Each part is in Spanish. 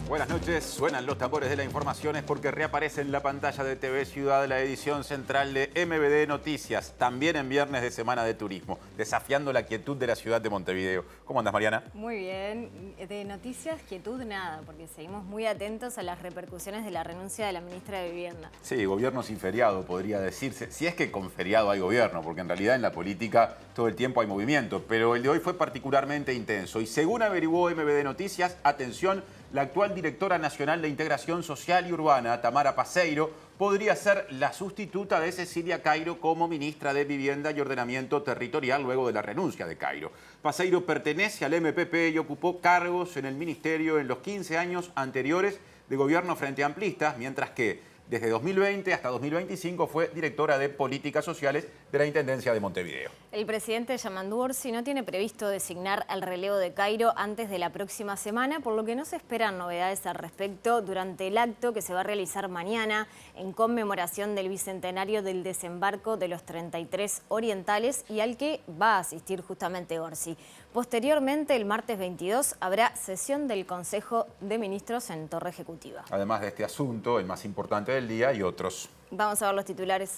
Buenas noches, suenan los tambores de la información es porque reaparece en la pantalla de TV Ciudad la edición central de MBD Noticias, también en viernes de Semana de Turismo, desafiando la quietud de la ciudad de Montevideo. ¿Cómo andas, Mariana? Muy bien, de noticias quietud nada, porque seguimos muy atentos a las repercusiones de la renuncia de la ministra de Vivienda. Sí, gobierno sin feriado podría decirse, si es que con feriado hay gobierno, porque en realidad en la política todo el tiempo hay movimiento, pero el de hoy fue particularmente intenso y según averiguó MBD Noticias, atención, la actual directora nacional de Integración Social y Urbana, Tamara Paseiro, podría ser la sustituta de Cecilia Cairo como ministra de Vivienda y Ordenamiento Territorial luego de la renuncia de Cairo. Paseiro pertenece al MPP y ocupó cargos en el ministerio en los 15 años anteriores de gobierno frente amplistas, mientras que desde 2020 hasta 2025 fue directora de Políticas Sociales de la Intendencia de Montevideo. El presidente Yamandú Orsi no tiene previsto designar al relevo de Cairo antes de la próxima semana, por lo que no se esperan novedades al respecto durante el acto que se va a realizar mañana en conmemoración del bicentenario del desembarco de los 33 orientales y al que va a asistir justamente Orsi. Posteriormente, el martes 22, habrá sesión del Consejo de Ministros en Torre Ejecutiva. Además de este asunto, el más importante del día y otros. Vamos a ver los titulares.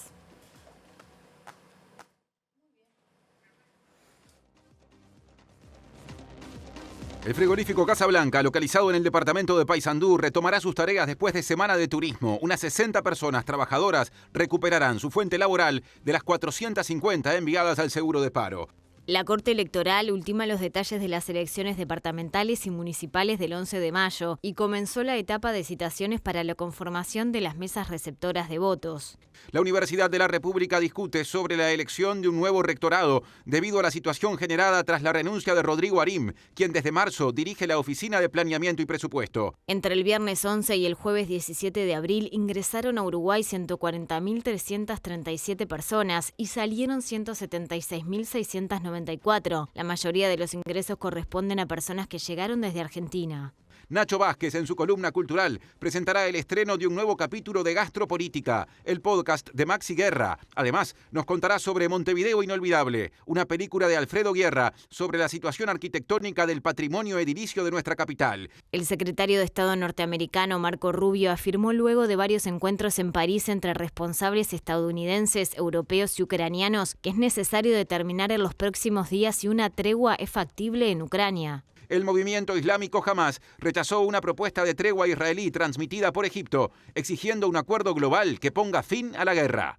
El frigorífico Casablanca, localizado en el departamento de Paysandú, retomará sus tareas después de Semana de Turismo. Unas 60 personas trabajadoras recuperarán su fuente laboral de las 450 enviadas al seguro de paro. La Corte Electoral ultima los detalles de las elecciones departamentales y municipales del 11 de mayo y comenzó la etapa de citaciones para la conformación de las mesas receptoras de votos. La Universidad de la República discute sobre la elección de un nuevo rectorado debido a la situación generada tras la renuncia de Rodrigo Arim, quien desde marzo dirige la Oficina de Planeamiento y Presupuesto. Entre el viernes 11 y el jueves 17 de abril ingresaron a Uruguay 140.337 personas y salieron 176.694. La mayoría de los ingresos corresponden a personas que llegaron desde Argentina. Nacho Vázquez, en su columna cultural, presentará el estreno de un nuevo capítulo de Gastropolítica, el podcast de Maxi Guerra. Además, nos contará sobre Montevideo Inolvidable, una película de Alfredo Guerra sobre la situación arquitectónica del patrimonio edilicio de nuestra capital. El secretario de Estado norteamericano Marco Rubio afirmó luego de varios encuentros en París entre responsables estadounidenses, europeos y ucranianos que es necesario determinar en los próximos días si una tregua es factible en Ucrania. El movimiento islámico Hamás rechazó una propuesta de tregua israelí transmitida por Egipto, exigiendo un acuerdo global que ponga fin a la guerra.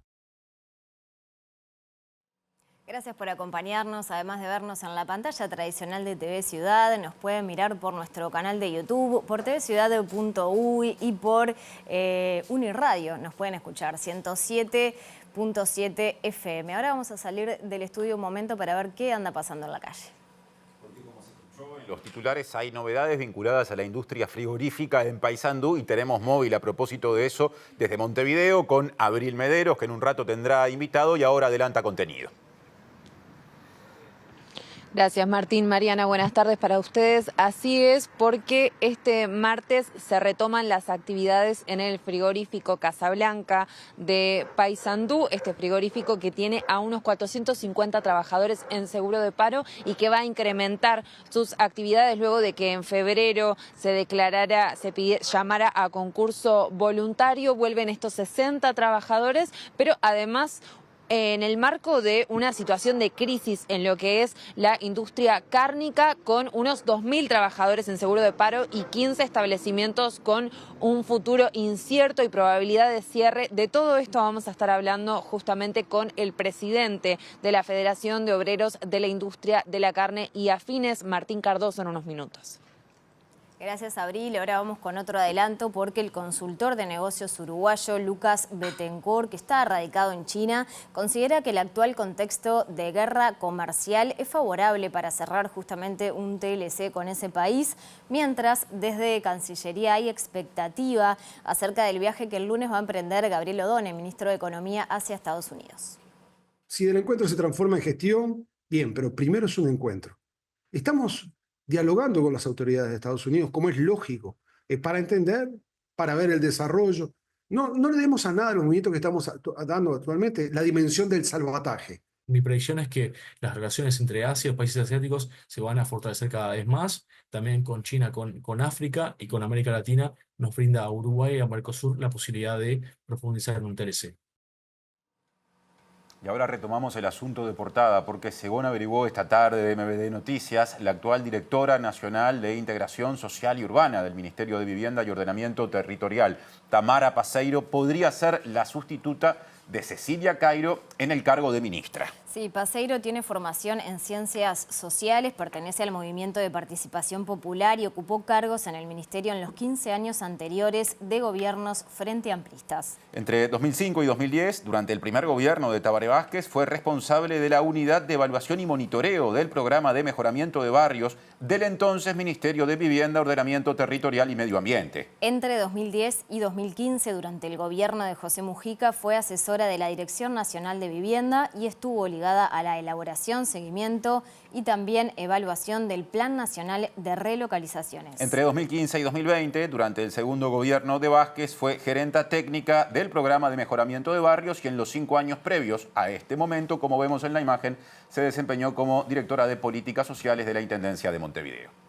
Gracias por acompañarnos, además de vernos en la pantalla tradicional de TV Ciudad, nos pueden mirar por nuestro canal de YouTube, por tvciudad.uy y por Uniradio, nos pueden escuchar 107.7 FM. Ahora vamos a salir del estudio un momento para ver qué anda pasando en la calle. En los titulares hay novedades vinculadas a la industria frigorífica en Paysandú y tenemos móvil a propósito de eso desde Montevideo con Abril Mederos, que en un rato tendrá invitado y ahora adelanta contenido. Gracias, Martín. Mariana, buenas tardes para ustedes. Así es, porque este martes se retoman las actividades en el frigorífico Casablanca de Paysandú, este frigorífico que tiene a unos 450 trabajadores en seguro de paro y que va a incrementar sus actividades luego de que en febrero se llamara a concurso voluntario. Vuelven estos 60 trabajadores, pero además en el marco de una situación de crisis en lo que es la industria cárnica, con unos 2.000 trabajadores en seguro de paro y 15 establecimientos con un futuro incierto y probabilidad de cierre. De todo esto vamos a estar hablando justamente con el presidente de la Federación de Obreros de la Industria de la Carne y Afines, Martín Cardoso, en unos minutos. Gracias, Abril. Ahora vamos con otro adelanto porque el consultor de negocios uruguayo Lucas Bettencourt, que está radicado en China, considera que el actual contexto de guerra comercial es favorable para cerrar justamente un TLC con ese país, mientras desde Cancillería hay expectativa acerca del viaje que el lunes va a emprender Gabriel Odone, ministro de Economía, hacia Estados Unidos. Si el encuentro se transforma en gestión, bien, pero primero es un encuentro. Estamos dialogando con las autoridades de Estados Unidos, como es lógico, para entender, para ver el desarrollo. No le demos a nada a los movimientos que estamos dando actualmente la dimensión del salvataje. Mi predicción es que las relaciones entre Asia y los países asiáticos se van a fortalecer cada vez más, también con China, con África y con América Latina nos brinda a Uruguay y a Mercosur la posibilidad de profundizar en un TLC. Y ahora retomamos el asunto de portada, porque según averiguó esta tarde de MBD Noticias, la actual directora nacional de Integración Social y Urbana del Ministerio de Vivienda y Ordenamiento Territorial, Tamara Paseiro, podría ser la sustituta de Cecilia Cairo en el cargo de ministra. Sí, Paseiro tiene formación en ciencias sociales, pertenece al movimiento de participación popular y ocupó cargos en el ministerio en los 15 años anteriores de gobiernos frente amplistas. Entre 2005 y 2010, durante el primer gobierno de Tabaré Vázquez, fue responsable de la unidad de evaluación y monitoreo del programa de mejoramiento de barrios del entonces Ministerio de Vivienda, Ordenamiento Territorial y Medio Ambiente. Entre 2010 y 2015, durante el gobierno de José Mujica, fue asesora de la Dirección Nacional de Vivienda y estuvo ligada a la elaboración, seguimiento y también evaluación del Plan Nacional de Relocalizaciones. Entre 2015 y 2020, durante el segundo gobierno de Vázquez, fue gerenta técnica del programa de mejoramiento de barrios y en los 5 años previos a este momento, como vemos en la imagen, se desempeñó como directora de Políticas Sociales de la Intendencia de Montevideo.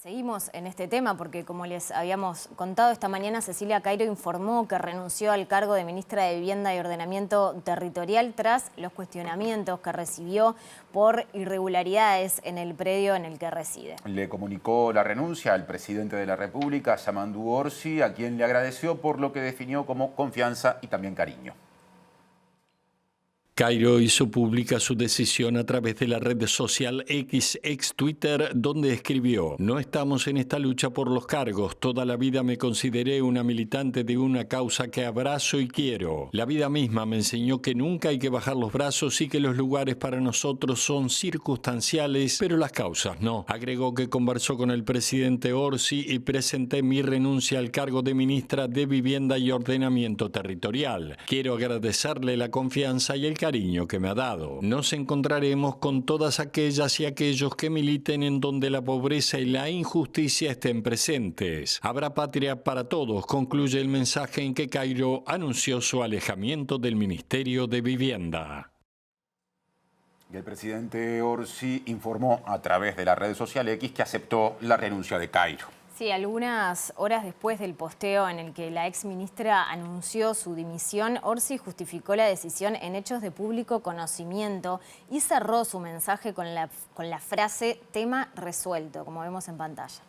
Seguimos en este tema porque, como les habíamos contado esta mañana, Cecilia Cairo informó que renunció al cargo de ministra de Vivienda y Ordenamiento Territorial tras los cuestionamientos que recibió por irregularidades en el predio en el que reside. Le comunicó la renuncia al presidente de la República, Yamandu Orsi, a quien le agradeció por lo que definió como confianza y también cariño. Cairo hizo pública su decisión a través de la red social X, ex Twitter, donde escribió: "No estamos en esta lucha por los cargos. Toda la vida me consideré una militante de una causa que abrazo y quiero. La vida misma me enseñó que nunca hay que bajar los brazos y que los lugares para nosotros son circunstanciales, pero las causas no". Agregó que conversó con el presidente Orsi y presenté mi renuncia al cargo de ministra de Vivienda y Ordenamiento Territorial. Quiero agradecerle la confianza y el cariño que me ha dado. Nos encontraremos con todas aquellas y aquellos que militen en donde la pobreza y la injusticia estén presentes. Habrá patria para todos, concluye el mensaje en que Cairo anunció su alejamiento del Ministerio de Vivienda. Y el presidente Orsi informó a través de la red social X que aceptó la renuncia de Cairo. Sí, algunas horas después del posteo en el que la exministra anunció su dimisión, Orsi justificó la decisión en hechos de público conocimiento y cerró su mensaje con la frase "tema resuelto", como vemos en pantalla.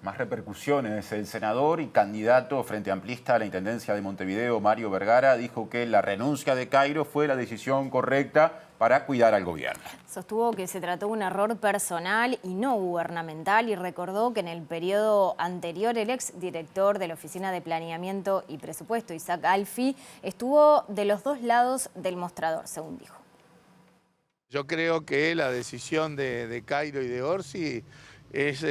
Más repercusiones. El senador y candidato frente amplista a la Intendencia de Montevideo, Mario Vergara, dijo que la renuncia de Cairo fue la decisión correcta para cuidar al gobierno. Sostuvo que se trató de un error personal y no gubernamental y recordó que en el periodo anterior el exdirector de la Oficina de Planeamiento y Presupuesto, Isaac Alfi, estuvo de los dos lados del mostrador, según dijo. Yo creo que la decisión de Cairo y de Orsi es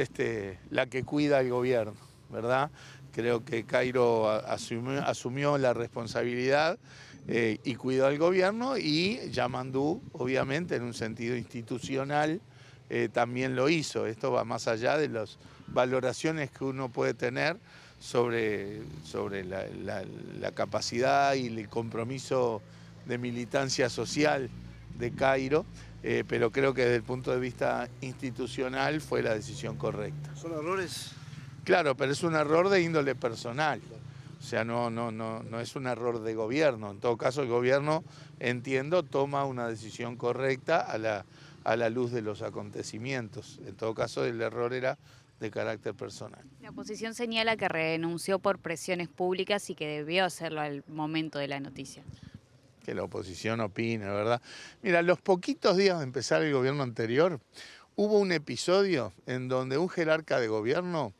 la que cuida al gobierno, ¿verdad? Creo que Cairo asumió la responsabilidad y cuidó al gobierno, y Yamandu, obviamente, en un sentido institucional, también lo hizo. Esto va más allá de las valoraciones que uno puede tener sobre la capacidad y el compromiso de militancia social de Cairo, pero creo que desde el punto de vista institucional fue la decisión correcta. ¿Son errores? Claro, pero es un error de índole personal. O sea, no es un error de gobierno. En todo caso, el gobierno, entiendo, toma una decisión correcta a la luz de los acontecimientos. En todo caso, el error era de carácter personal. La oposición señala que renunció por presiones públicas y que debió hacerlo al momento de la noticia. Que la oposición opine, ¿verdad? Mira, los poquitos días de empezar el gobierno anterior, hubo un episodio en donde un jerarca de gobierno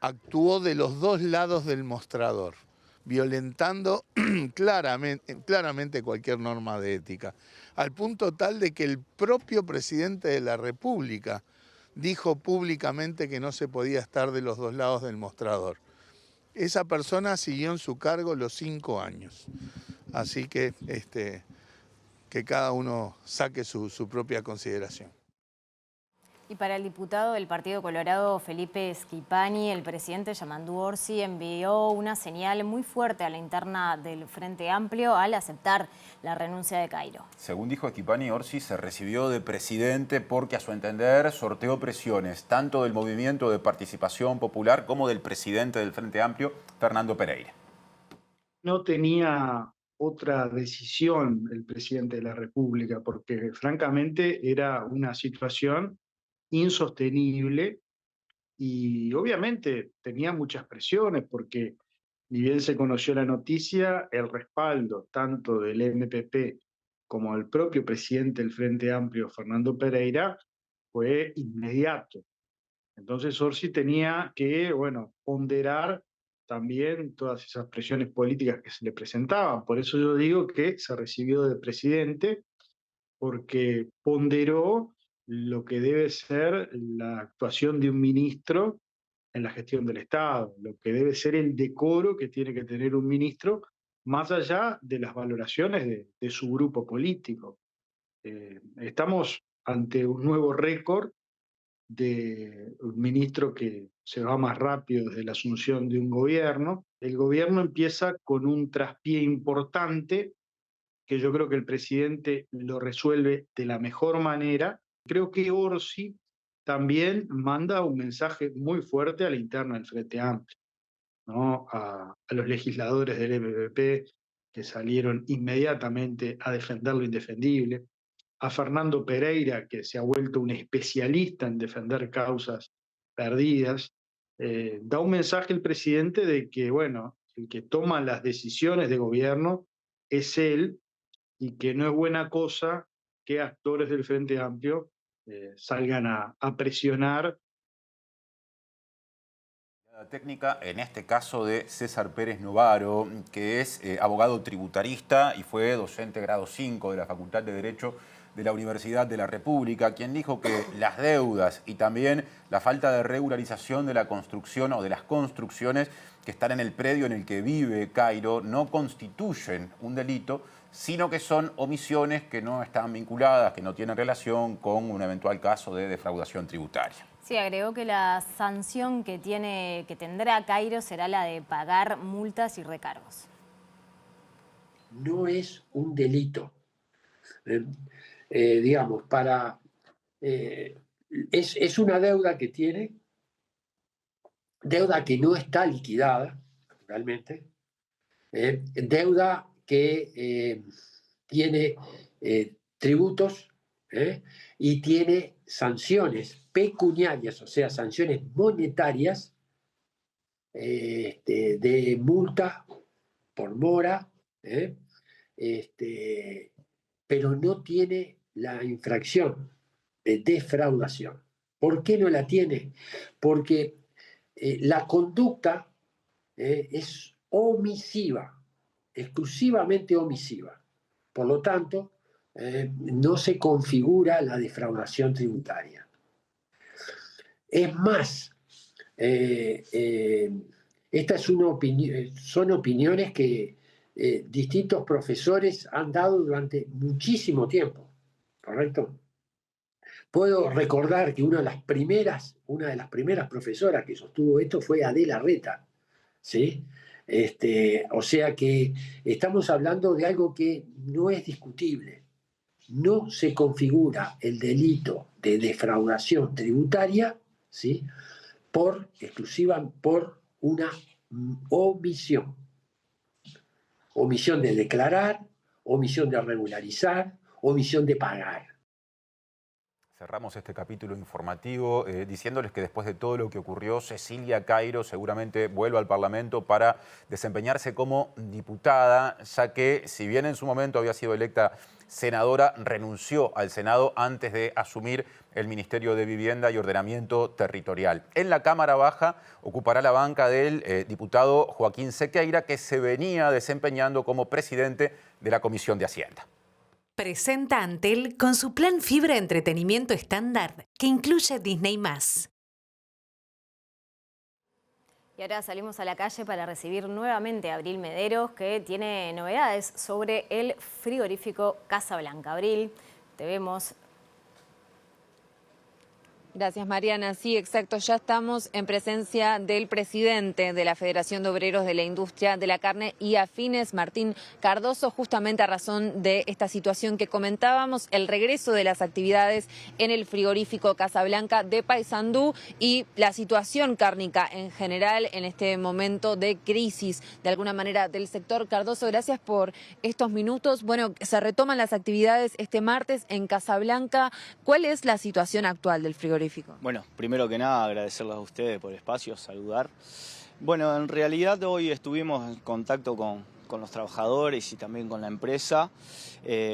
actuó de los dos lados del mostrador, violentando claramente cualquier norma de ética, al punto tal de que el propio presidente de la República dijo públicamente que no se podía estar de los dos lados del mostrador. Esa persona siguió en su cargo los 5 años. Así que cada uno saque su propia consideración. Y para el diputado del Partido Colorado, Felipe Schipani, el presidente Yamandu Orsi envió una señal muy fuerte a la interna del Frente Amplio al aceptar la renuncia de Cairo. Según dijo Schipani, Orsi se recibió de presidente porque, a su entender, sorteó presiones tanto del Movimiento de Participación Popular como del presidente del Frente Amplio, Fernando Pereira. No tenía otra decisión el presidente de la República, porque francamente era una situación insostenible y obviamente tenía muchas presiones porque ni bien se conoció la noticia, el respaldo tanto del MPP como del propio presidente del Frente Amplio, Fernando Pereira, fue inmediato. Entonces Orsi tenía que, bueno, ponderar también todas esas presiones políticas que se le presentaban. Por eso yo digo que se recibió de presidente, porque ponderó lo que debe ser la actuación de un ministro en la gestión del Estado, lo que debe ser el decoro que tiene que tener un ministro, más allá de las valoraciones de su grupo político. Estamos ante un nuevo récord de un ministro que se va más rápido desde la asunción de un gobierno. El gobierno empieza con un traspié importante que yo creo que el presidente lo resuelve de la mejor manera. Creo que Orsi también manda un mensaje muy fuerte a la interna del Frente Amplio, ¿no? A los legisladores del MPP que salieron inmediatamente a defender lo indefendible, a Fernando Pereira, que se ha vuelto un especialista en defender causas perdidas. Da un mensaje el presidente de que, bueno, el que toma las decisiones de gobierno es él, y que no es buena cosa que actores del Frente Amplio salgan a presionar. La técnica, en este caso de César Pérez Novaro, que es abogado tributarista y fue docente grado 5 de la Facultad de Derecho de la Universidad de la República, quien dijo que las deudas y también la falta de regularización de la construcción o de las construcciones que están en el predio en el que vive Cairo no constituyen un delito, sino que son omisiones que no están vinculadas, que no tienen relación con un eventual caso de defraudación tributaria. Sí, agregó que la sanción que tendrá Cairo será la de pagar multas y recargos. No es un delito. Digamos, es una deuda que tiene, deuda que no está liquidada, naturalmente, deuda que tiene tributos y tiene sanciones pecuniarias, o sea, sanciones monetarias de multa por mora, pero no tiene la infracción de defraudación. ¿Por qué no la tiene? Porque la conducta es omisiva, exclusivamente omisiva. Por lo tanto, no se configura la defraudación tributaria. Es más, estas son opiniones que distintos profesores han dado durante muchísimo tiempo, ¿correcto? Puedo recordar que una de las primeras profesoras que sostuvo esto fue Adela Reta, ¿sí? O sea que estamos hablando de algo que no es discutible. No se configura el delito de defraudación tributaria, ¿sí? por una omisión. Omisión de declarar, omisión de regularizar, omisión de pagar. Cerramos este capítulo informativo diciéndoles que después de todo lo que ocurrió, Cecilia Cairo seguramente vuelve al Parlamento para desempeñarse como diputada, ya que si bien en su momento había sido electa senadora, renunció al Senado antes de asumir el Ministerio de Vivienda y Ordenamiento Territorial. En la Cámara Baja ocupará la banca del diputado Joaquín Sequeira, que se venía desempeñando como presidente de la Comisión de Hacienda. Presenta Antel con su plan fibra entretenimiento estándar que incluye Disney+. Y ahora salimos a la calle para recibir nuevamente a Abril Mederos, que tiene novedades sobre el frigorífico Casablanca. Abril, te vemos. Gracias, Mariana. Sí, exacto. Ya estamos en presencia del presidente de la Federación de Obreros de la Industria de la Carne y Afines, Martín Cardoso, justamente a razón de esta situación que comentábamos, el regreso de las actividades en el frigorífico Casablanca de Paysandú y la situación cárnica en general en este momento de crisis, de alguna manera, del sector. Cardoso, gracias por estos minutos. Bueno, se retoman las actividades este martes en Casablanca. ¿Cuál es la situación actual del frigorífico? Bueno, primero que nada agradecerles a ustedes por el espacio, saludar. Bueno, en realidad hoy estuvimos en contacto con los trabajadores y también con la empresa.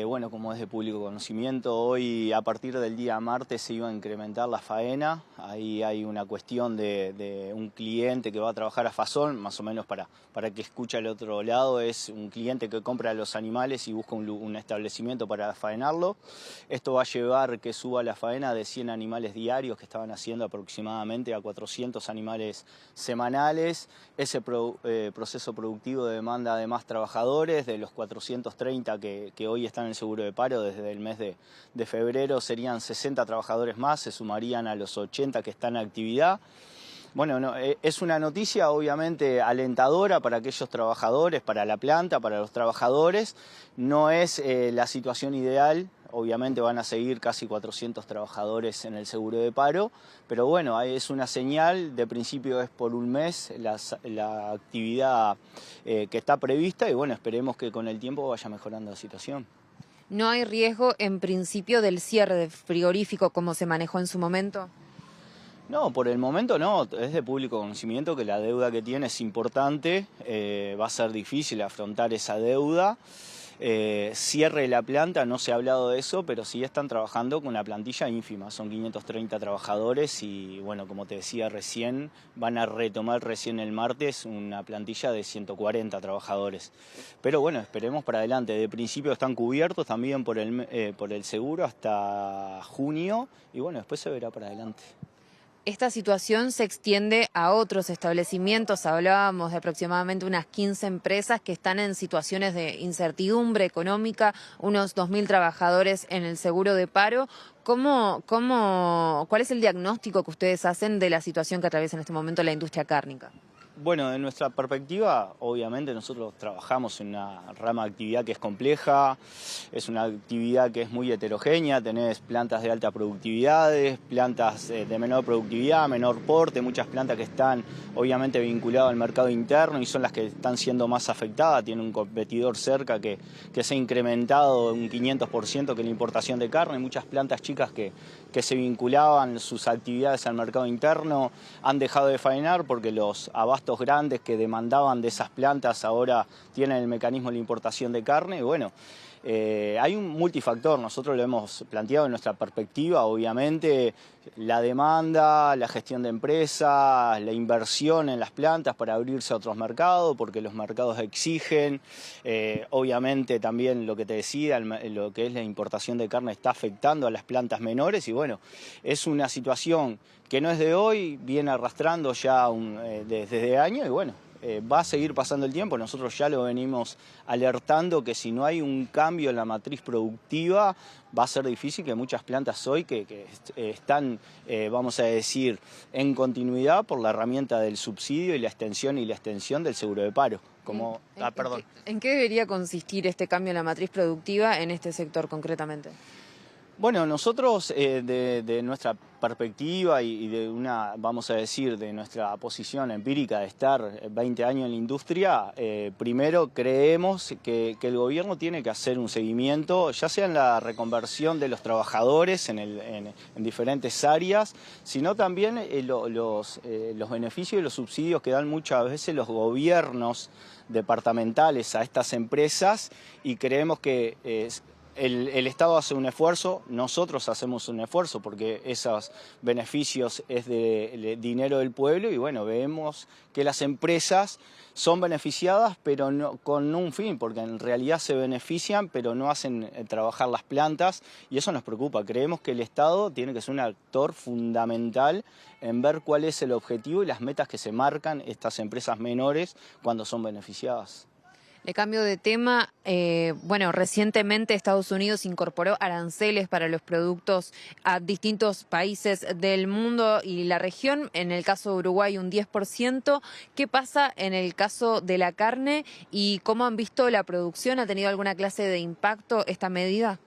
Bueno, como es de público conocimiento, hoy a partir del día martes se iba a incrementar la faena. Ahí hay una cuestión de un cliente que va a trabajar a Fasón, más o menos para que escuche al otro lado, es un cliente que compra los animales y busca un establecimiento para faenarlo. Esto va a llevar que suba la faena de 100 animales diarios que estaban haciendo aproximadamente a 400 animales semanales. Ese proceso productivo demanda además trabajadores. De los 430 que hoy están en el seguro de paro desde el mes de febrero, serían 60 trabajadores más, se sumarían a los 80 que están en actividad. Bueno, no, es una noticia obviamente alentadora para aquellos trabajadores, para la planta, para los trabajadores. No es la situación ideal. Obviamente van a seguir casi 400 trabajadores en el seguro de paro, pero bueno, es una señal, de principio es por un mes la actividad que está prevista y bueno, esperemos que con el tiempo vaya mejorando la situación. ¿No hay riesgo en principio del cierre del frigorífico como se manejó en su momento? No, por el momento no, es de público conocimiento que la deuda que tiene es importante, va a ser difícil afrontar esa deuda. Cierre de la planta, no se ha hablado de eso, pero sí están trabajando con una plantilla ínfima, son 530 trabajadores y bueno, como te decía recién, van a retomar recién el martes una plantilla de 140 trabajadores. Pero bueno, esperemos para adelante, de principio están cubiertos también por el seguro hasta junio y bueno, después se verá para adelante. Esta situación se extiende a otros establecimientos. Hablábamos de aproximadamente unas 15 empresas que están en situaciones de incertidumbre económica, unos 2.000 trabajadores en el seguro de paro. ¿Cuál es el diagnóstico que ustedes hacen de la situación que atraviesa en este momento la industria cárnica? Bueno, de nuestra perspectiva, obviamente nosotros trabajamos en una rama de actividad que es compleja, es una actividad que es muy heterogénea, tenés plantas de alta productividad, plantas de menor productividad, menor porte, muchas plantas que están obviamente vinculadas al mercado interno y son las que están siendo más afectadas, tiene un competidor cerca que se ha incrementado un 500% que la importación de carne, muchas plantas chicas que se vinculaban sus actividades al mercado interno han dejado de faenar porque los abastos grandes que demandaban de esas plantas ahora tienen el mecanismo de la importación de carne y bueno, hay un multifactor, nosotros lo hemos planteado en nuestra perspectiva, obviamente la demanda, la gestión de empresas, la inversión en las plantas para abrirse a otros mercados, porque los mercados exigen, obviamente también lo que te decía, lo que es la importación de carne está afectando a las plantas menores y bueno, es una situación que no es de hoy, viene arrastrando ya desde años y bueno, va a seguir pasando el tiempo, nosotros ya lo venimos alertando que si no hay un cambio en la matriz productiva va a ser difícil que muchas plantas hoy que están, vamos a decir, en continuidad por la herramienta del subsidio y la extensión del seguro de paro. ¿En qué debería consistir este cambio en la matriz productiva en este sector concretamente? Bueno, nosotros de nuestra perspectiva y de vamos a decir, de nuestra posición empírica de estar 20 años en la industria, primero creemos que el gobierno tiene que hacer un seguimiento, ya sea en la reconversión de los trabajadores en diferentes áreas, sino también los beneficios y los subsidios que dan muchas veces los gobiernos departamentales a estas empresas y creemos que el Estado hace un esfuerzo, nosotros hacemos un esfuerzo porque esos beneficios es de dinero del pueblo y bueno, vemos que las empresas son beneficiadas pero no con un fin, porque en realidad se benefician pero no hacen trabajar las plantas y eso nos preocupa. Creemos que el Estado tiene que ser un actor fundamental en ver cuál es el objetivo y las metas que se marcan estas empresas menores cuando son beneficiadas. Le cambio de tema. Bueno, recientemente Estados Unidos incorporó aranceles para los productos a distintos países del mundo y la región. En el caso de Uruguay, un 10%. ¿Qué pasa en el caso de la carne y cómo han visto la producción? ¿Ha tenido alguna clase de impacto esta medida?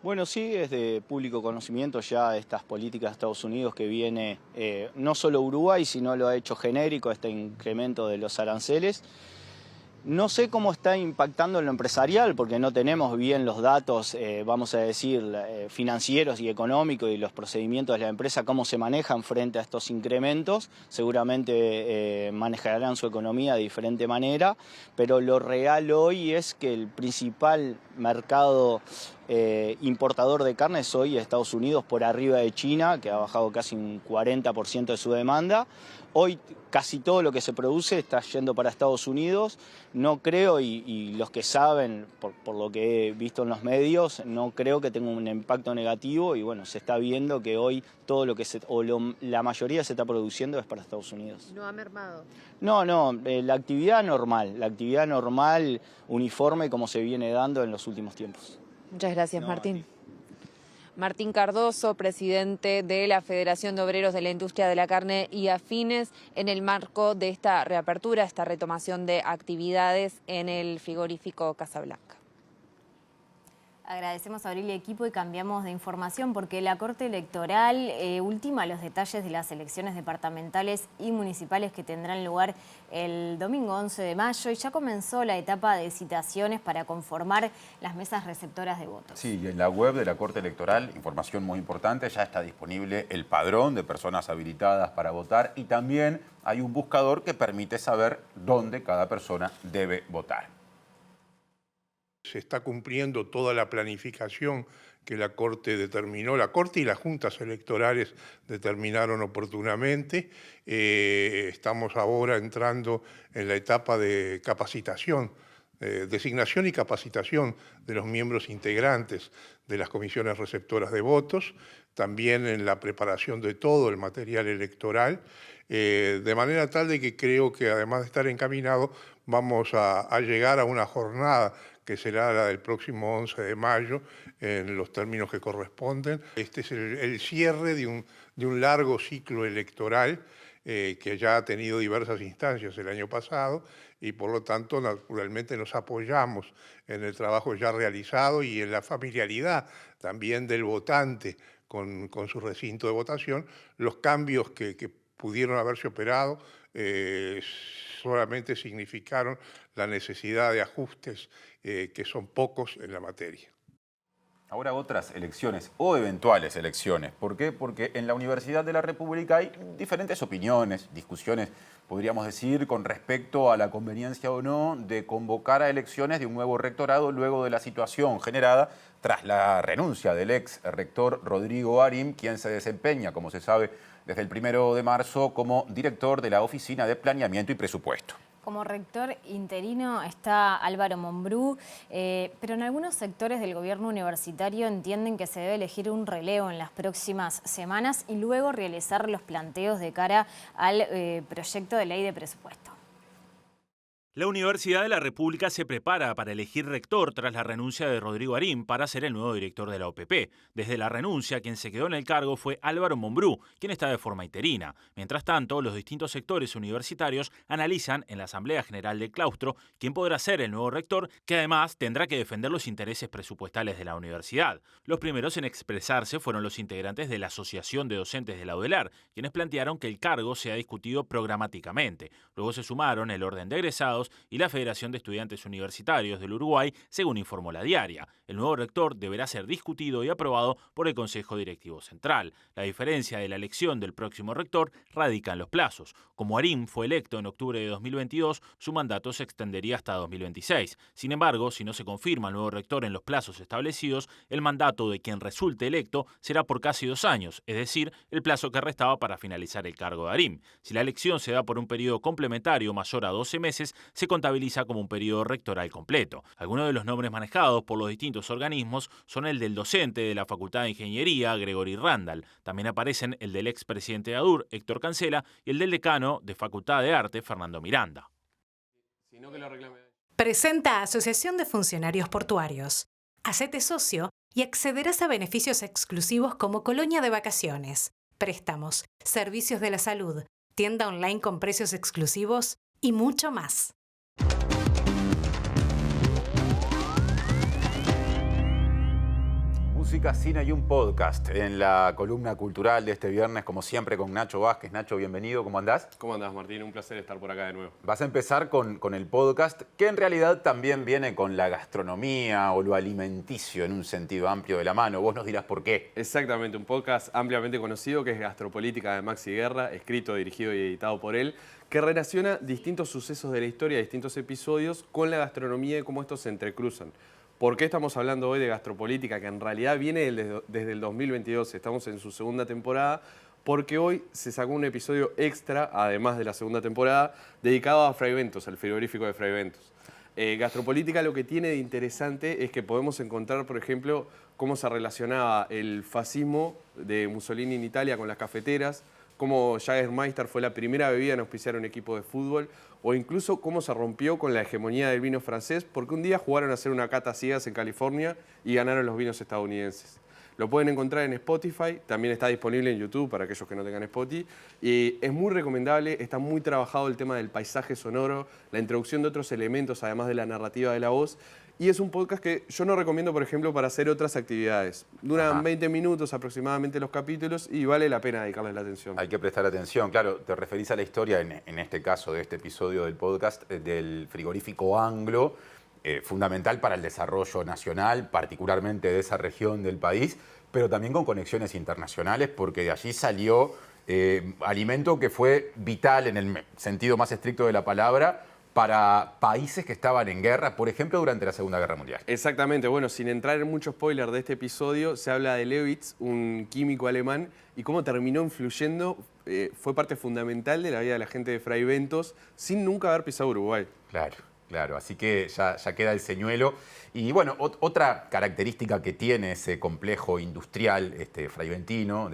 Bueno, sí, es de público conocimiento ya estas políticas de Estados Unidos que viene no solo Uruguay, sino lo ha hecho genérico este incremento de los aranceles. No sé cómo está impactando en lo empresarial, porque no tenemos bien los datos, vamos a decir, financieros y económicos y los procedimientos de la empresa, cómo se manejan frente a estos incrementos. Seguramente manejarán su economía de diferente manera, pero lo real hoy es que el principal mercado importador de carnes hoy es Estados Unidos, por arriba de China, que ha bajado casi un 40% de su demanda. Hoy casi todo lo que se produce está yendo para Estados Unidos. No creo, y los que saben, por lo que he visto en los medios, no creo que tenga un impacto negativo. Y bueno, se está viendo que hoy todo lo que la mayoría se está produciendo es para Estados Unidos. ¿No ha mermado? No, la actividad normal, uniforme, como se viene dando en los últimos tiempos. Muchas gracias, Martín. Martín Cardoso, presidente de la Federación de Obreros de la Industria de la Carne y Afines, en el marco de esta reapertura, esta retomación de actividades en el frigorífico Casablanca. Agradecemos a Abril y equipo y cambiamos de información porque la Corte Electoral ultima los detalles de las elecciones departamentales y municipales que tendrán lugar el domingo 11 de mayo y ya comenzó la etapa de citaciones para conformar las mesas receptoras de votos. Sí, y en la web de la Corte Electoral, información muy importante, ya está disponible el padrón de personas habilitadas para votar y también hay un buscador que permite saber dónde cada persona debe votar. Se está cumpliendo toda la planificación que la Corte determinó, la Corte y las juntas electorales determinaron oportunamente. Estamos ahora entrando en la etapa de capacitación, designación y capacitación de los miembros integrantes de las comisiones receptoras de votos, también en la preparación de todo el material electoral, de manera tal de que creo que además de estar encaminado, vamos a llegar a una jornada que será la del próximo 11 de mayo, en los términos que corresponden. Este es el cierre de un largo ciclo electoral que ya ha tenido diversas instancias el año pasado y por lo tanto naturalmente nos apoyamos en el trabajo ya realizado y en la familiaridad también del votante con su recinto de votación. Los cambios que pudieron haberse operado solamente significaron la necesidad de ajustes que son pocos en la materia. Ahora otras elecciones o eventuales elecciones. ¿Por qué? Porque en la Universidad de la República hay diferentes opiniones, discusiones, podríamos decir, con respecto a la conveniencia o no de convocar a elecciones de un nuevo rectorado luego de la situación generada tras la renuncia del ex rector Rodrigo Arim, quien se desempeña, como se sabe, desde el 1 de marzo como director de la Oficina de Planeamiento y Presupuesto. Como rector interino está Álvaro Mombrú, pero en algunos sectores del gobierno universitario entienden que se debe elegir un relevo en las próximas semanas y luego realizar los planteos de cara al proyecto de ley de presupuesto. La Universidad de la República se prepara para elegir rector tras la renuncia de Rodrigo Arim para ser el nuevo director de la OPP. Desde la renuncia, quien se quedó en el cargo fue Álvaro Mombrú, quien está de forma interina. Mientras tanto, los distintos sectores universitarios analizan en la Asamblea General del Claustro quién podrá ser el nuevo rector, que además tendrá que defender los intereses presupuestales de la universidad. Los primeros en expresarse fueron los integrantes de la Asociación de Docentes de la UDELAR, quienes plantearon que el cargo sea discutido programáticamente. Luego se sumaron el Orden de Egresados y la Federación de Estudiantes Universitarios del Uruguay, según informó La Diaria. El nuevo rector deberá ser discutido y aprobado por el Consejo Directivo Central. La diferencia de la elección del próximo rector radica en los plazos. Como Arim fue electo en octubre de 2022, su mandato se extendería hasta 2026. Sin embargo, si no se confirma el nuevo rector en los plazos establecidos, el mandato de quien resulte electo será por casi 2 años, es decir, el plazo que restaba para finalizar el cargo de Arim. Si la elección se da por un periodo complementario mayor a 12 meses, se contabiliza como un periodo rectoral completo. Algunos de los nombres manejados por los distintos organismos son el del docente de la Facultad de Ingeniería, Gregory Randall. También aparecen el del expresidente de ADUR, Héctor Cancela, y el del decano de Facultad de Arte, Fernando Miranda. Presenta Asociación de Funcionarios Portuarios. Hacete socio y accederás a beneficios exclusivos como colonia de vacaciones, préstamos, servicios de la salud, tienda online con precios exclusivos y mucho más. Música, cine y un podcast en la columna cultural de este viernes, como siempre, con Nacho Vázquez. Nacho, bienvenido, ¿cómo andás? ¿Cómo andás, Martín? Un placer estar por acá de nuevo. Vas a empezar con el podcast, que en realidad también viene con la gastronomía o lo alimenticio en un sentido amplio de la mano. Vos nos dirás por qué. Exactamente, un podcast ampliamente conocido que es Gastropolítica de Maxi Guerra, escrito, dirigido y editado por él, que relaciona distintos sucesos de la historia, distintos episodios, con la gastronomía y cómo estos se entrecruzan. ¿Por qué estamos hablando hoy de Gastropolítica? Que en realidad viene desde el 2022, estamos en su segunda temporada, porque hoy se sacó un episodio extra, además de la segunda temporada, dedicado a Fray Bentos, al frigorífico de Fray Bentos. Gastropolítica lo que tiene de interesante es que podemos encontrar, por ejemplo, cómo se relacionaba el fascismo de Mussolini en Italia con las cafeteras, cómo Jägermeister fue la primera bebida en auspiciar un equipo de fútbol, o incluso cómo se rompió con la hegemonía del vino francés, porque un día jugaron a hacer una cata ciegas en California y ganaron los vinos estadounidenses. Lo pueden encontrar en Spotify, también está disponible en YouTube para aquellos que no tengan Spotify, y es muy recomendable, está muy trabajado el tema del paisaje sonoro, la introducción de otros elementos, además de la narrativa de la voz, y es un podcast que yo no recomiendo, por ejemplo, para hacer otras actividades. Duran 20 minutos aproximadamente los capítulos y vale la pena dedicarles la atención. Hay que prestar atención. Claro, te referís a la historia, en este caso, de este episodio del podcast, del frigorífico Anglo, fundamental para el desarrollo nacional, particularmente de esa región del país, pero también con conexiones internacionales, porque de allí salió alimento que fue vital en el sentido más estricto de la palabra, para países que estaban en guerra, por ejemplo, durante la Segunda Guerra Mundial. Exactamente. Bueno, sin entrar en mucho spoiler de este episodio, se habla de Lewitz, un químico alemán, y cómo terminó influyendo, fue parte fundamental de la vida de la gente de Fray Bentos, sin nunca haber pisado Uruguay. Claro. Claro, así que ya queda el señuelo. Y bueno, otra característica que tiene ese complejo industrial fraiventino,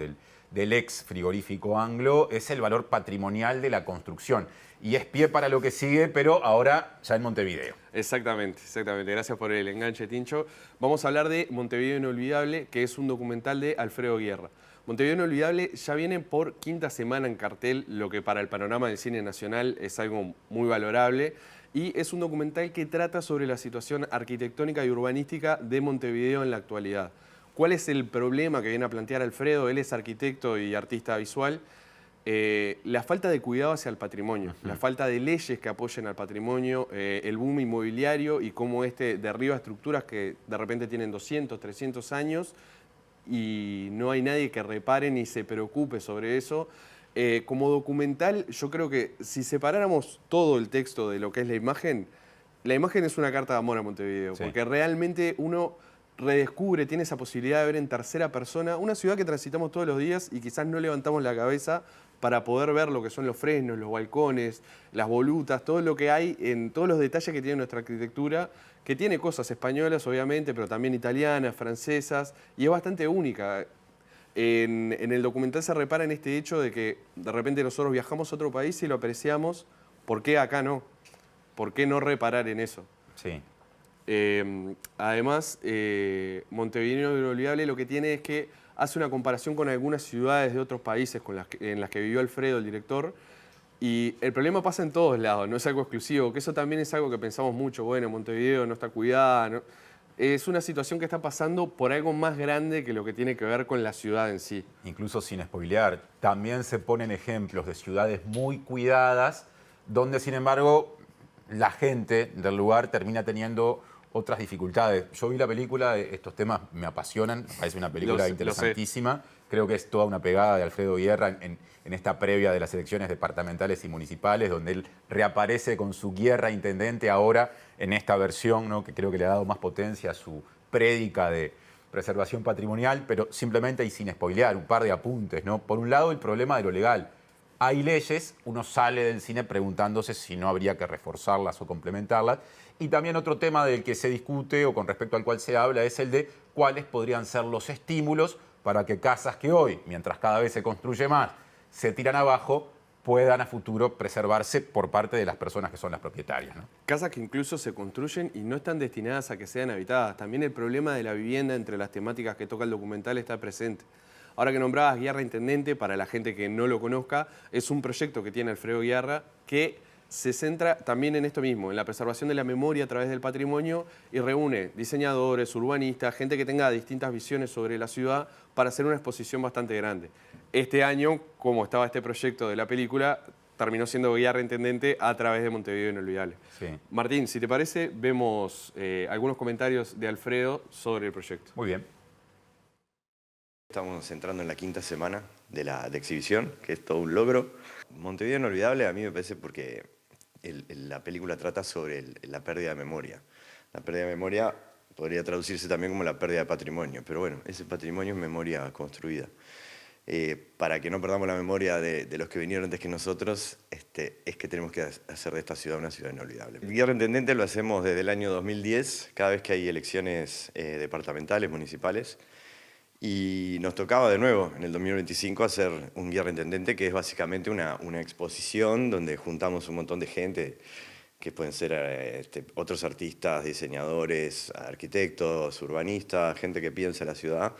del ex frigorífico Anglo, es el valor patrimonial de la construcción. Y es pie para lo que sigue, pero ahora ya en Montevideo. Exactamente, exactamente. Gracias por el enganche, Tincho. Vamos a hablar de Montevideo Inolvidable, que es un documental de Alfredo Guerra. Montevideo Inolvidable ya viene por quinta semana en cartel, lo que para el panorama del cine nacional es algo muy valorable. Y es un documental que trata sobre la situación arquitectónica y urbanística de Montevideo en la actualidad. ¿Cuál es el problema que viene a plantear Alfredo? Él es arquitecto y artista visual. La falta de cuidado hacia el patrimonio, la falta de leyes que apoyen al patrimonio, el boom inmobiliario y cómo derriba estructuras que de repente tienen 200, 300 años y no hay nadie que repare ni se preocupe sobre eso. Como documental, yo creo que si separáramos todo el texto de lo que es la imagen es una carta de amor a Montevideo, sí. Porque realmente uno redescubre, tiene esa posibilidad de ver en tercera persona una ciudad que transitamos todos los días y quizás no levantamos la cabeza para poder ver lo que son los fresnos, los balcones, las volutas, todo lo que hay en todos los detalles que tiene nuestra arquitectura, que tiene cosas españolas obviamente, pero también italianas, francesas, y es bastante única. En el documental se repara en este hecho de que de repente nosotros viajamos a otro país y lo apreciamos, ¿por qué acá no? ¿Por qué no reparar en eso? Sí. Además, Montevideo Inolvidable lo que tiene es que hace una comparación con algunas ciudades de otros países en las que vivió Alfredo, el director, y el problema pasa en todos lados, no es algo exclusivo, que eso también es algo que pensamos mucho, bueno, Montevideo no está cuidada, ¿no? Es una situación que está pasando por algo más grande que lo que tiene que ver con la ciudad en sí. Incluso sin spoilear, también se ponen ejemplos de ciudades muy cuidadas, donde sin embargo la gente del lugar termina teniendo otras dificultades. Yo vi la película, estos temas me apasionan, me parece una película interesantísima. Creo que es toda una pegada de Alfredo Guerra en esta previa de las elecciones departamentales y municipales, donde él reaparece con su Guerra intendente ahora en esta versión, ¿no? Que creo que le ha dado más potencia a su prédica de preservación patrimonial, pero simplemente y sin spoilear, un par de apuntes, ¿no? Por un lado, el problema de lo legal. Hay leyes, uno sale del cine preguntándose si no habría que reforzarlas o complementarlas. Y también otro tema del que se discute o con respecto al cual se habla es el de cuáles podrían ser los estímulos para que casas que hoy, mientras cada vez se construye más, se tiran abajo, puedan a futuro preservarse por parte de las personas que son las propietarias, ¿no? Casas que incluso se construyen y no están destinadas a que sean habitadas. También el problema de la vivienda entre las temáticas que toca el documental está presente. Ahora que nombrabas Guiarra Intendente, para la gente que no lo conozca, es un proyecto que tiene Alfredo Guiarra que se centra también en esto mismo, en la preservación de la memoria a través del patrimonio y reúne diseñadores, urbanistas, gente que tenga distintas visiones sobre la ciudad para hacer una exposición bastante grande. Este año, como estaba este proyecto de la película, terminó siendo Guiarra Intendente a través de Montevideo Inolvidable. Sí. Martín, si te parece, vemos algunos comentarios de Alfredo sobre el proyecto. Muy bien. Estamos entrando en la 5ª semana de exhibición, que es todo un logro. Montevideo Inolvidable a mí me parece porque la película trata sobre la pérdida de memoria. La pérdida de memoria podría traducirse también como la pérdida de patrimonio, pero bueno, ese patrimonio es memoria construida. Para que no perdamos la memoria de los que vinieron antes que nosotros, es que tenemos que hacer de esta ciudad una ciudad inolvidable. El Guiarra Intendente lo hacemos desde el año 2010, cada vez que hay elecciones departamentales, municipales, y nos tocaba de nuevo en el 2025 hacer un Guiarra Intendente, que es básicamente una exposición donde juntamos un montón de gente, que pueden ser otros artistas, diseñadores, arquitectos, urbanistas, gente que piensa en la ciudad,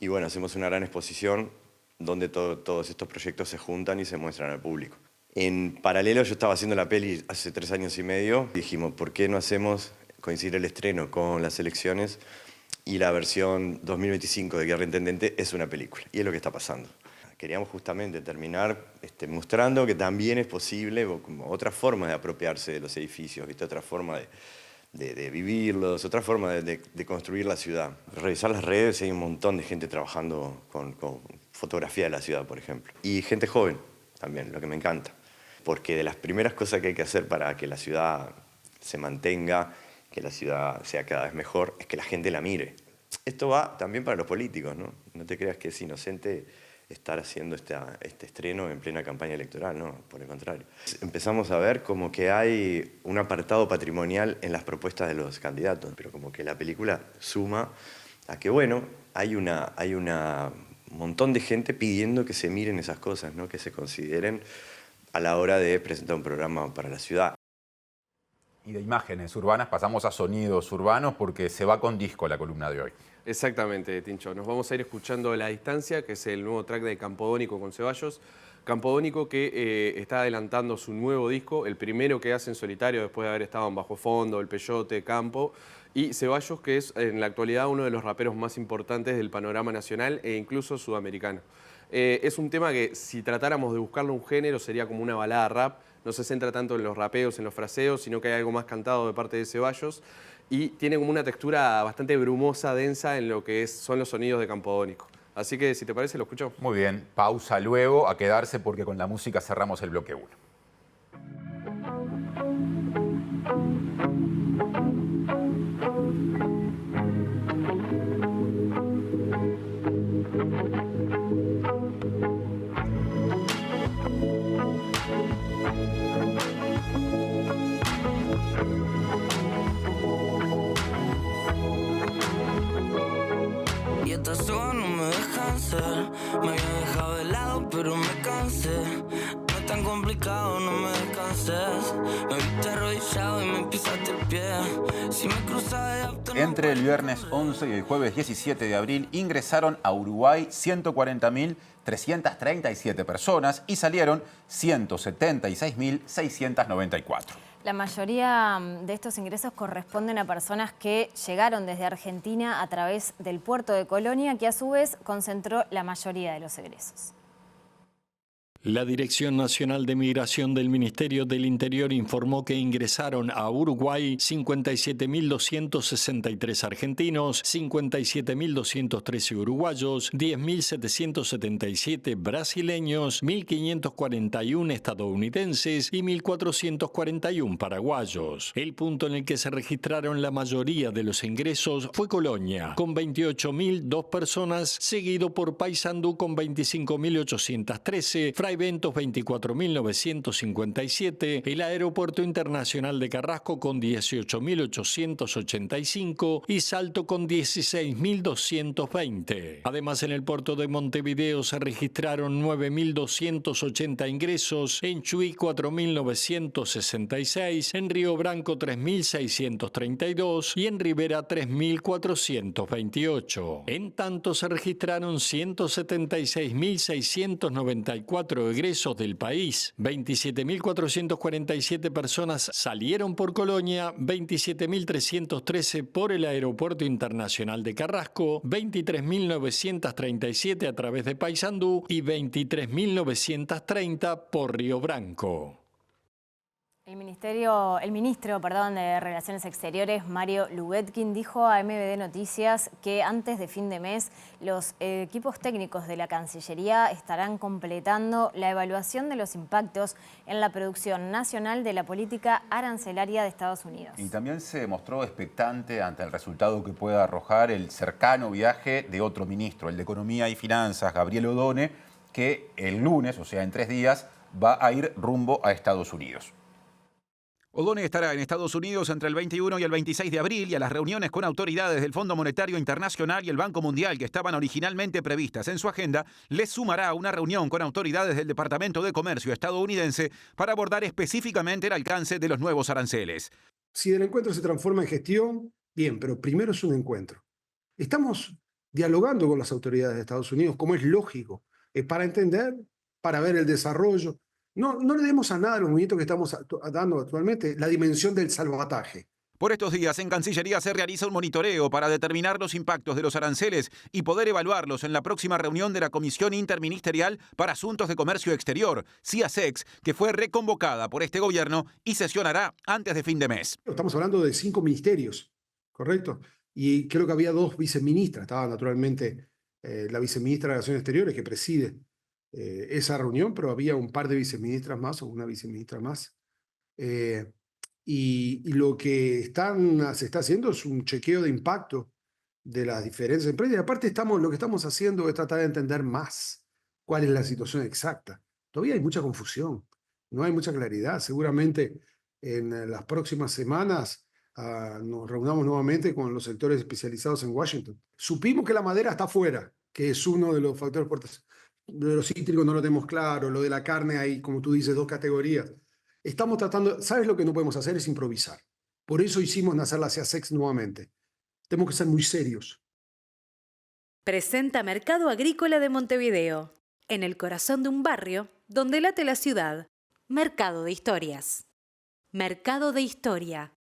y bueno, hacemos una gran exposición donde todos estos proyectos se juntan y se muestran al público. En paralelo yo estaba haciendo la peli hace 3 años y medio, y dijimos, ¿por qué no hacemos coincidir el estreno con las elecciones? Y la versión 2025 de Guiarra Intendente es una película, y es lo que está pasando. Queríamos justamente terminar mostrando que también es posible como otra forma de apropiarse de los edificios, ¿viste? Otra forma de vivirlos, otra forma de construir la ciudad. Revisar las redes, hay un montón de gente trabajando con fotografía de la ciudad, por ejemplo. Y gente joven también, lo que me encanta. Porque de las primeras cosas que hay que hacer para que la ciudad se mantenga, que la ciudad sea cada vez mejor, es que la gente la mire. Esto va también para los políticos, ¿no? No te creas que es inocente estar haciendo este estreno en plena campaña electoral, no, por el contrario. Empezamos a ver como que hay un apartado patrimonial en las propuestas de los candidatos, pero como que la película suma a que, bueno, hay un montón de gente pidiendo que se miren esas cosas, ¿no? Que se consideren a la hora de presentar un programa para la ciudad. Y de imágenes urbanas pasamos a sonidos urbanos porque se va con disco la columna de hoy. Exactamente, Tincho. Nos vamos a ir escuchando La Distancia, que es el nuevo track de Campodónico con Ceballos. Campodónico que está adelantando su nuevo disco, el primero que hace en solitario después de haber estado en Bajo Fondo, El Peyote, Campo. Y Ceballos, que es en la actualidad uno de los raperos más importantes del panorama nacional e incluso sudamericano. Es un tema que si tratáramos de buscarle un género sería como una balada rap. No se centra tanto en los rapeos, en los fraseos, sino que hay algo más cantado de parte de Ceballos. Y tiene como una textura bastante brumosa, densa en lo que son los sonidos de Campodónico. Así que, si te parece, lo escuchamos. Muy bien, pausa luego, a quedarse porque con la música cerramos el bloque 1. Y estas sogas no me dejan ser. Me había dejado de lado, pero me cansé. No es tan complicado, no me descanses. Me viste arrodillado y me pisaste el pie. Si me cruzas de auto. Entre el viernes 11 y el jueves 17 de abril ingresaron a Uruguay 140.337 personas y salieron 176.694. La mayoría de estos ingresos corresponden a personas que llegaron desde Argentina a través del puerto de Colonia, que a su vez concentró la mayoría de los egresos. La Dirección Nacional de Migración del Ministerio del Interior informó que ingresaron a Uruguay 57.263 argentinos, 57.213 uruguayos, 10.777 brasileños, 1.541 estadounidenses y 1.441 paraguayos. El punto en el que se registraron la mayoría de los ingresos fue Colonia, con 28.002 personas, seguido por Paysandú con 25.813, Fray Eventos 24.957, el Aeropuerto Internacional de Carrasco con 18.885 y Salto con 16.220. Además, en el puerto de Montevideo se registraron 9.280 ingresos, en Chuy 4.966, en Río Branco 3.632 y en Rivera 3.428. En tanto, se registraron 176.694 egresos del país. 27.447 personas salieron por Colonia, 27.313 por el Aeropuerto Internacional de Carrasco, 23.937 a través de Paysandú y 23.930 por Río Branco. El ministro de Relaciones Exteriores, Mario Lubetkin, dijo a MBD Noticias que antes de fin de mes los equipos técnicos de la Cancillería estarán completando la evaluación de los impactos en la producción nacional de la política arancelaria de Estados Unidos. Y también se mostró expectante ante el resultado que pueda arrojar el cercano viaje de otro ministro, el de Economía y Finanzas, Gabriel Odone, que el lunes, o sea, en 3 días, va a ir rumbo a Estados Unidos. Odone estará en Estados Unidos entre el 21 y el 26 de abril y a las reuniones con autoridades del Fondo Monetario Internacional y el Banco Mundial que estaban originalmente previstas en su agenda, les sumará una reunión con autoridades del Departamento de Comercio estadounidense para abordar específicamente el alcance de los nuevos aranceles. Si el encuentro se transforma en gestión, bien, pero primero es un encuentro. Estamos dialogando con las autoridades de Estados Unidos, como es lógico, para entender, para ver el desarrollo. No le demos a nada a los movimientos que estamos dando actualmente la dimensión del salvataje. Por estos días, en Cancillería se realiza un monitoreo para determinar los impactos de los aranceles y poder evaluarlos en la próxima reunión de la Comisión Interministerial para Asuntos de Comercio Exterior, CIASEX, que fue reconvocada por este gobierno y sesionará antes de fin de mes. Estamos hablando de 5 ministerios, ¿correcto? Y creo que había 2 viceministras. Estaba naturalmente la viceministra de Relaciones Exteriores que preside esa reunión, pero había un par de viceministras más o una viceministra más. Y lo que se está haciendo es un chequeo de impacto de las diferentes empresas. Y aparte lo que estamos haciendo es tratar de entender más cuál es la situación exacta. Todavía hay mucha confusión, no hay mucha claridad. Seguramente en las próximas semanas nos reunamos nuevamente con los sectores especializados en Washington. Supimos que la madera está afuera, que es uno de los factores fuertes. De los cítricos no lo tenemos claro, lo de la carne hay, como tú dices, 2 categorías. Estamos tratando, ¿sabes lo que no podemos hacer? Es improvisar. Por eso hicimos nacer la CIASEX nuevamente. Tenemos que ser muy serios. Presenta Mercado Agrícola de Montevideo, en el corazón de un barrio donde late la ciudad. Mercado de Historias. Mercado de Historia.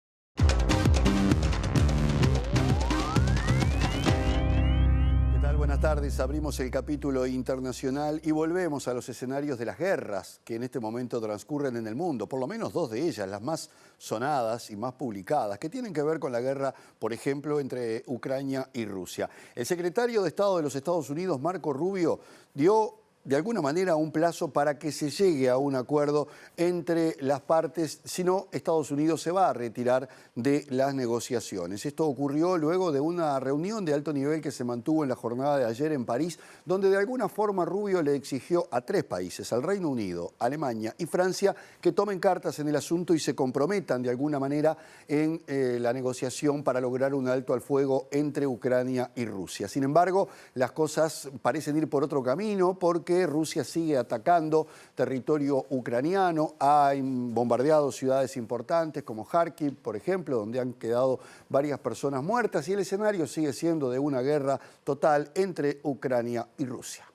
Buenas tardes, abrimos el capítulo internacional y volvemos a los escenarios de las guerras que en este momento transcurren en el mundo, por lo menos 2 de ellas, las más sonadas y más publicadas, que tienen que ver con la guerra, por ejemplo, entre Ucrania y Rusia. El secretario de Estado de los Estados Unidos, Marco Rubio, dio de alguna manera un plazo para que se llegue a un acuerdo entre las partes, si no, Estados Unidos se va a retirar de las negociaciones. Esto ocurrió luego de una reunión de alto nivel que se mantuvo en la jornada de ayer en París, donde de alguna forma Rubio le exigió a 3 países, al Reino Unido, Alemania y Francia, que tomen cartas en el asunto y se comprometan de alguna manera en la negociación para lograr un alto al fuego entre Ucrania y Rusia. Sin embargo, las cosas parecen ir por otro camino porque Rusia sigue atacando territorio ucraniano, ha bombardeado ciudades importantes como Kharkiv, por ejemplo, donde han quedado varias personas muertas y el escenario sigue siendo de una guerra total entre Ucrania y Rusia.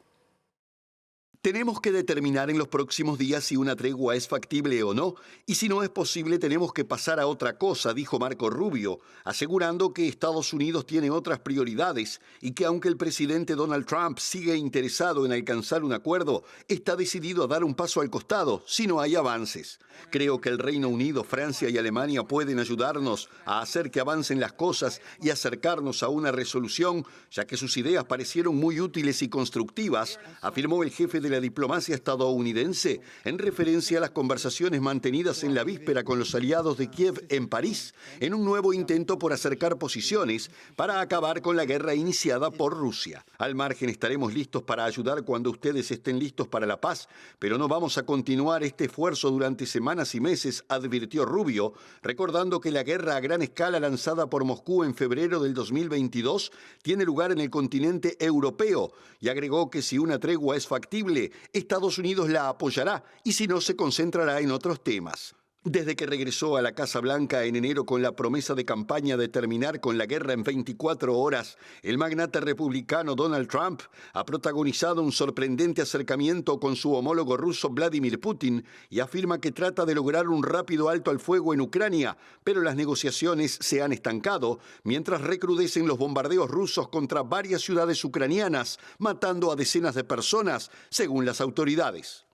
Tenemos que determinar en los próximos días si una tregua es factible o no, y si no es posible tenemos que pasar a otra cosa, dijo Marco Rubio, asegurando que Estados Unidos tiene otras prioridades y que aunque el presidente Donald Trump sigue interesado en alcanzar un acuerdo, está decidido a dar un paso al costado si no hay avances. Creo que el Reino Unido, Francia y Alemania pueden ayudarnos a hacer que avancen las cosas y acercarnos a una resolución, ya que sus ideas parecieron muy útiles y constructivas, afirmó el jefe de la la diplomacia estadounidense en referencia a las conversaciones mantenidas en la víspera con los aliados de Kiev en París, en un nuevo intento por acercar posiciones para acabar con la guerra iniciada por Rusia. Al margen, estaremos listos para ayudar cuando ustedes estén listos para la paz, pero no vamos a continuar este esfuerzo durante semanas y meses, advirtió Rubio, recordando que la guerra a gran escala lanzada por Moscú en febrero del 2022 tiene lugar en el continente europeo, y agregó que si una tregua es factible, Estados Unidos la apoyará y si no, se concentrará en otros temas. Desde que regresó a la Casa Blanca en enero con la promesa de campaña de terminar con la guerra en 24 horas, el magnate republicano Donald Trump ha protagonizado un sorprendente acercamiento con su homólogo ruso Vladimir Putin y afirma que trata de lograr un rápido alto al fuego en Ucrania, pero las negociaciones se han estancado mientras recrudecen los bombardeos rusos contra varias ciudades ucranianas, matando a decenas de personas, según las autoridades.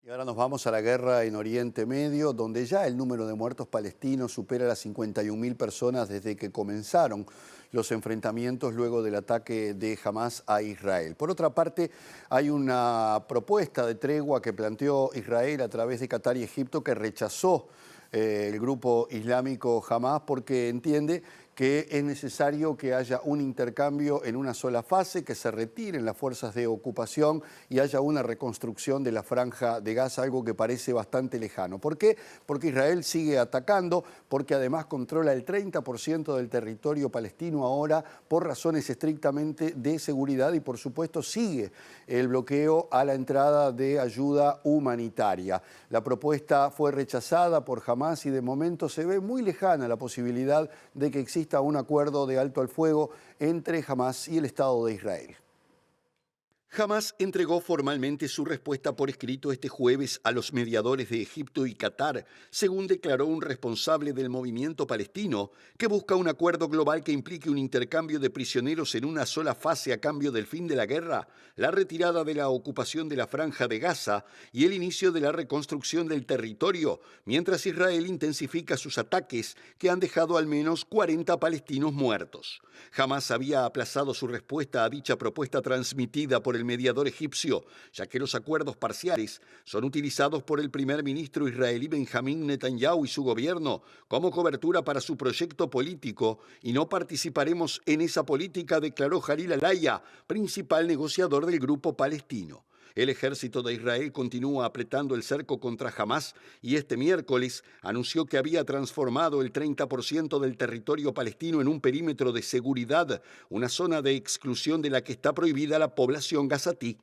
Y ahora nos vamos a la guerra en Oriente Medio, donde ya el número de muertos palestinos supera las 51.000 personas desde que comenzaron los enfrentamientos luego del ataque de Hamas a Israel. Por otra parte, hay una propuesta de tregua que planteó Israel a través de Qatar y Egipto que rechazó el grupo islámico Hamas porque entiende que es necesario que haya un intercambio en una sola fase, que se retiren las fuerzas de ocupación y haya una reconstrucción de la franja de Gaza, algo que parece bastante lejano. ¿Por qué? Porque Israel sigue atacando, porque además controla el 30% del territorio palestino ahora por razones estrictamente de seguridad y por supuesto sigue el bloqueo a la entrada de ayuda humanitaria. La propuesta fue rechazada por Hamas y de momento se ve muy lejana la posibilidad de que exista un acuerdo de alto al fuego entre Hamas y el Estado de Israel. Hamas entregó formalmente su respuesta por escrito este jueves a los mediadores de Egipto y Qatar, según declaró un responsable del movimiento palestino, que busca un acuerdo global que implique un intercambio de prisioneros en una sola fase a cambio del fin de la guerra, la retirada de la ocupación de la franja de Gaza y el inicio de la reconstrucción del territorio, mientras Israel intensifica sus ataques que han dejado al menos 40 palestinos muertos. Hamas había aplazado su respuesta a dicha propuesta transmitida por el mediador egipcio, ya que los acuerdos parciales son utilizados por el primer ministro israelí Benjamín Netanyahu y su gobierno como cobertura para su proyecto político y no participaremos en esa política, declaró Jalil Alaya, principal negociador del grupo palestino. El ejército de Israel continúa apretando el cerco contra Hamas y este miércoles anunció que había transformado el 30% del territorio palestino en un perímetro de seguridad, una zona de exclusión de la que está prohibida la población gazatí.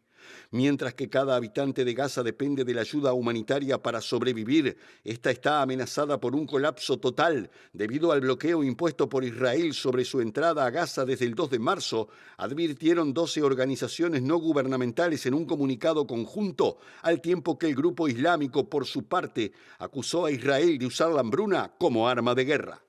Mientras que cada habitante de Gaza depende de la ayuda humanitaria para sobrevivir, esta está amenazada por un colapso total debido al bloqueo impuesto por Israel sobre su entrada a Gaza desde el 2 de marzo, advirtieron 12 organizaciones no gubernamentales en un comunicado conjunto, al tiempo que el grupo islámico, por su parte, acusó a Israel de usar la hambruna como arma de guerra.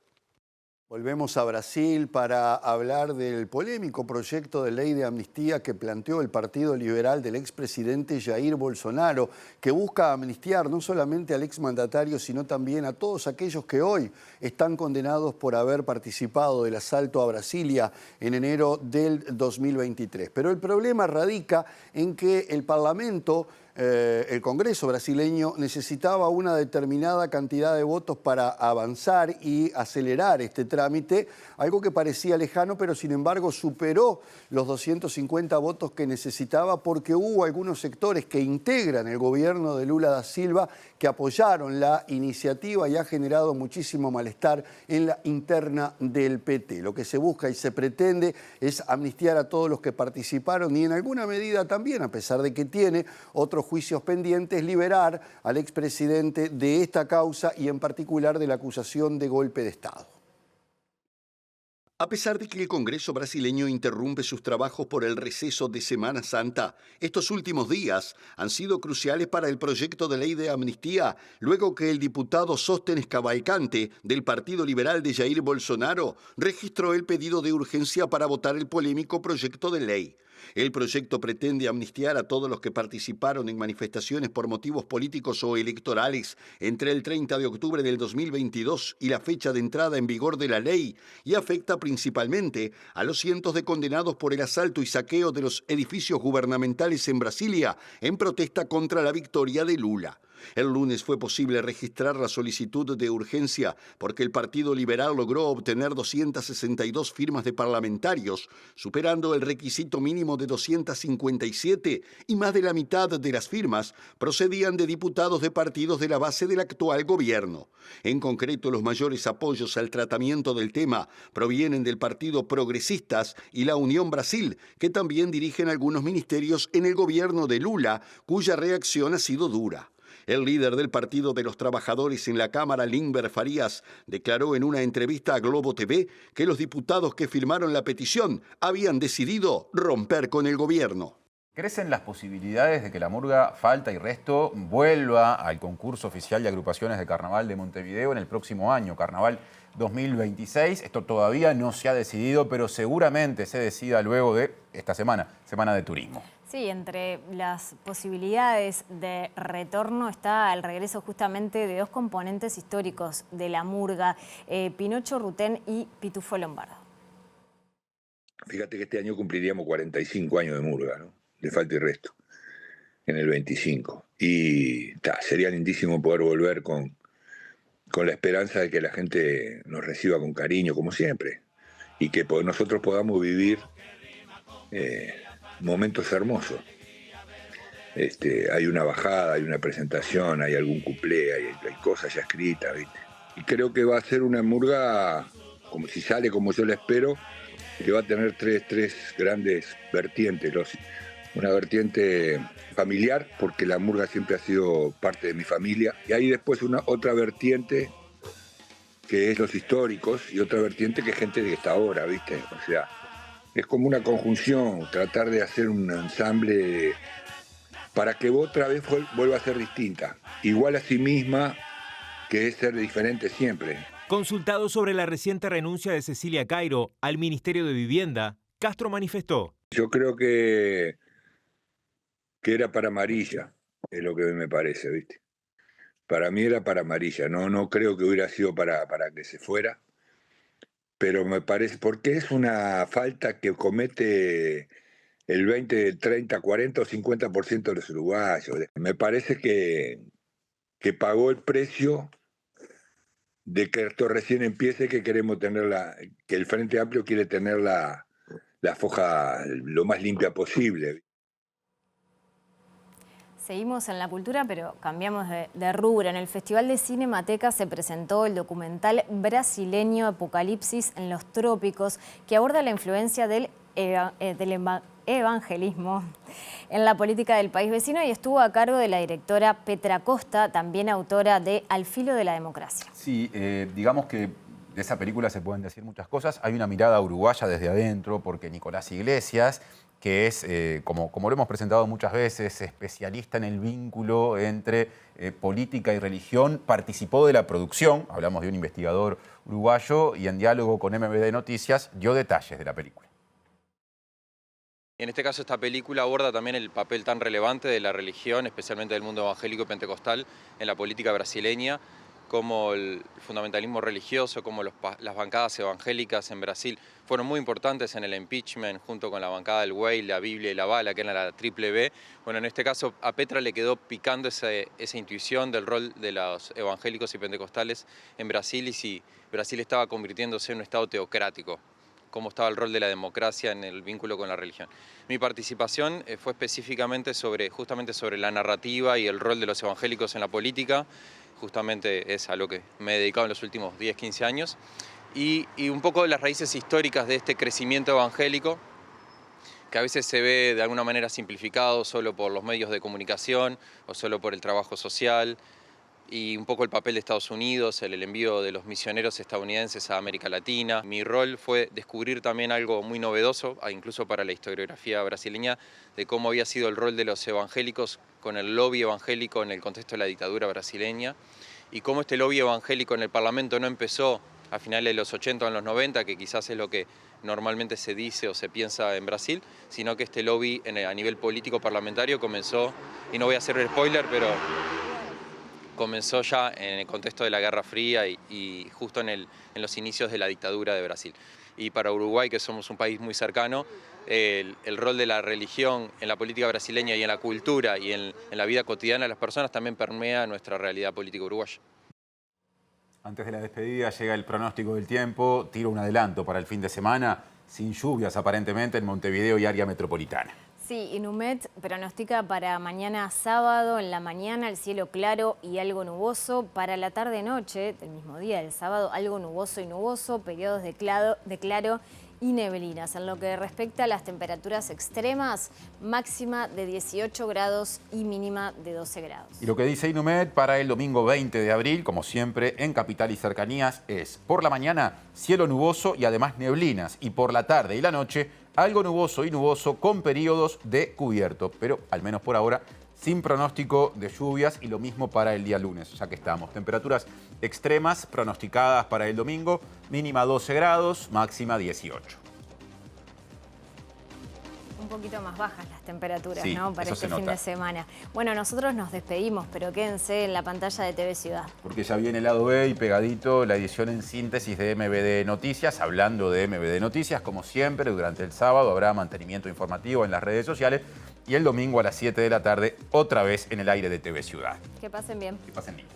Volvemos a Brasil para hablar del polémico proyecto de ley de amnistía que planteó el Partido Liberal del expresidente Jair Bolsonaro, que busca amnistiar no solamente al exmandatario, sino también a todos aquellos que hoy están condenados por haber participado del asalto a Brasilia en enero del 2023. Pero el problema radica en que el Parlamento, el Congreso brasileño, necesitaba una determinada cantidad de votos para avanzar y acelerar este trámite, algo que parecía lejano, pero sin embargo superó los 250 votos que necesitaba porque hubo algunos sectores que integran el gobierno de Lula da Silva que apoyaron la iniciativa y ha generado muchísimo malestar en la interna del PT. Lo que se busca y se pretende es amnistiar a todos los que participaron y en alguna medida también, a pesar de que tiene otros juicios pendientes, liberar al expresidente de esta causa y en particular de la acusación de golpe de Estado. A pesar de que el Congreso brasileño interrumpe sus trabajos por el receso de Semana Santa, estos últimos días han sido cruciales para el proyecto de ley de amnistía, luego que el diputado Sóstenes Cavalcante, del Partido Liberal de Jair Bolsonaro, registró el pedido de urgencia para votar el polémico proyecto de ley. El proyecto pretende amnistiar a todos los que participaron en manifestaciones por motivos políticos o electorales entre el 30 de octubre del 2022 y la fecha de entrada en vigor de la ley, y afecta principalmente a los cientos de condenados por el asalto y saqueo de los edificios gubernamentales en Brasilia en protesta contra la victoria de Lula. El lunes fue posible registrar la solicitud de urgencia porque el Partido Liberal logró obtener 262 firmas de parlamentarios, superando el requisito mínimo de 257, y más de la mitad de las firmas procedían de diputados de partidos de la base del actual gobierno. En concreto, los mayores apoyos al tratamiento del tema provienen del Partido Progresistas y la Unión Brasil, que también dirigen algunos ministerios en el gobierno de Lula, cuya reacción ha sido dura. El líder del Partido de los Trabajadores en la Cámara, Limber Farías, declaró en una entrevista a Globo TV que los diputados que firmaron la petición habían decidido romper con el gobierno. ¿Crecen las posibilidades de que la murga Falta y Resto vuelva al concurso oficial de agrupaciones de Carnaval de Montevideo en el próximo año, Carnaval 2026? Esto todavía no se ha decidido, pero seguramente se decida luego de esta semana de turismo. Sí, entre las posibilidades de retorno está el regreso justamente de dos componentes históricos de la murga, Pinocho Rutén y Pitufo Lombardo. Fíjate que este año cumpliríamos 45 años de murga, ¿no? De Falta y Resto, en el 25. Y sería lindísimo poder volver con la esperanza de que la gente nos reciba con cariño, como siempre, y que nosotros podamos vivir momentos hermosos. Hay una bajada, hay una presentación, hay algún cuplé, hay cosas ya escritas, ¿viste? Y creo que va a ser una murga, como si sale como yo la espero, que va a tener tres grandes vertientes. Una vertiente familiar, porque la murga siempre ha sido parte de mi familia, y hay después otra vertiente que es los históricos, y otra vertiente que es gente que está ahora, ¿viste? O sea, es como una conjunción, tratar de hacer un ensamble para que otra vez vuelva a ser distinta, igual a sí misma, que es ser diferente siempre. Consultado sobre la reciente renuncia de Cecilia Cairo al Ministerio de Vivienda, Castro manifestó: yo creo que era para Amarilla, es lo que me parece, ¿viste? Para mí era para Amarilla, no creo que hubiera sido para que se fuera. Pero me parece, porque es una falta que comete el 20, 30, 40 o 50% de los uruguayos. Me parece que pagó el precio de que esto recién empiece, que queremos tener que el Frente Amplio quiere tener la foja lo más limpia posible. Seguimos en la cultura, pero cambiamos de rubro. En el Festival de Cinemateca se presentó el documental brasileño Apocalipsis en los Trópicos, que aborda la influencia del evangelismo en la política del país vecino, y estuvo a cargo de la directora Petra Costa, también autora de Al filo de la democracia. Sí, digamos que de esa película se pueden decir muchas cosas. Hay una mirada uruguaya desde adentro, porque Nicolás Iglesias, que es, como lo hemos presentado muchas veces, especialista en el vínculo entre política y religión, participó de la producción, hablamos de un investigador uruguayo, y en diálogo con MBD Noticias dio detalles de la película. En este caso, esta película aborda también el papel tan relevante de la religión, especialmente del mundo evangélico y pentecostal, en la política brasileña, como el fundamentalismo religioso, como las bancadas evangélicas en Brasil fueron muy importantes en el impeachment, junto con la bancada del Güey, la Biblia y la Bala, que era la Triple B. Bueno, en este caso a Petra le quedó picando esa intuición del rol de los evangélicos y pentecostales en Brasil, y si Brasil estaba convirtiéndose en un estado teocrático, cómo estaba el rol de la democracia en el vínculo con la religión. Mi participación fue específicamente justamente sobre la narrativa y el rol de los evangélicos en la política. Justamente es a lo que me he dedicado en los últimos 10, 15 años, y un poco de las raíces históricas de este crecimiento evangélico, que a veces se ve de alguna manera simplificado solo por los medios de comunicación o solo por el trabajo social, y un poco el papel de Estados Unidos, el envío de los misioneros estadounidenses a América Latina. Mi rol fue descubrir también algo muy novedoso, incluso para la historiografía brasileña, de cómo había sido el rol de los evangélicos con el lobby evangélico en el contexto de la dictadura brasileña, y cómo este lobby evangélico en el Parlamento no empezó a finales de los 80 o en los 90, que quizás es lo que normalmente se dice o se piensa en Brasil, sino que este lobby a nivel político parlamentario comenzó, y no voy a hacer el spoiler, pero comenzó ya en el contexto de la Guerra Fría y justo en los inicios de la dictadura de Brasil. Y para Uruguay, que somos un país muy cercano, el rol de la religión en la política brasileña y en la cultura y en la vida cotidiana de las personas también permea nuestra realidad política uruguaya. Antes de la despedida llega el pronóstico del tiempo. Tiro un adelanto para el fin de semana, sin lluvias aparentemente en Montevideo y área metropolitana. Sí, Inumet pronostica para mañana sábado, en la mañana el cielo claro y algo nuboso. Para la tarde-noche del mismo día, el sábado, algo nuboso y nuboso, periodos de claro y neblinas. En lo que respecta a las temperaturas extremas, máxima de 18 grados y mínima de 12 grados. Y lo que dice Inumet para el domingo 20 de abril, como siempre en Capital y cercanías, es por la mañana cielo nuboso y además neblinas, y por la tarde y la noche algo nuboso y nuboso con periodos de cubierto, pero al menos por ahora sin pronóstico de lluvias, y lo mismo para el día lunes, ya que estamos. Temperaturas extremas pronosticadas para el domingo, mínima 12 grados, máxima 18. Un poquito más bajas las temperaturas, sí, ¿no? Para este fin de semana. Bueno, nosotros nos despedimos, pero quédense en la pantalla de TV Ciudad. Porque ya viene el lado B y pegadito la edición en síntesis de MBD Noticias. Hablando de MBD Noticias, como siempre, durante el sábado habrá mantenimiento informativo en las redes sociales y el domingo a las 7 de la tarde otra vez en el aire de TV Ciudad. Que pasen bien. Que pasen bien.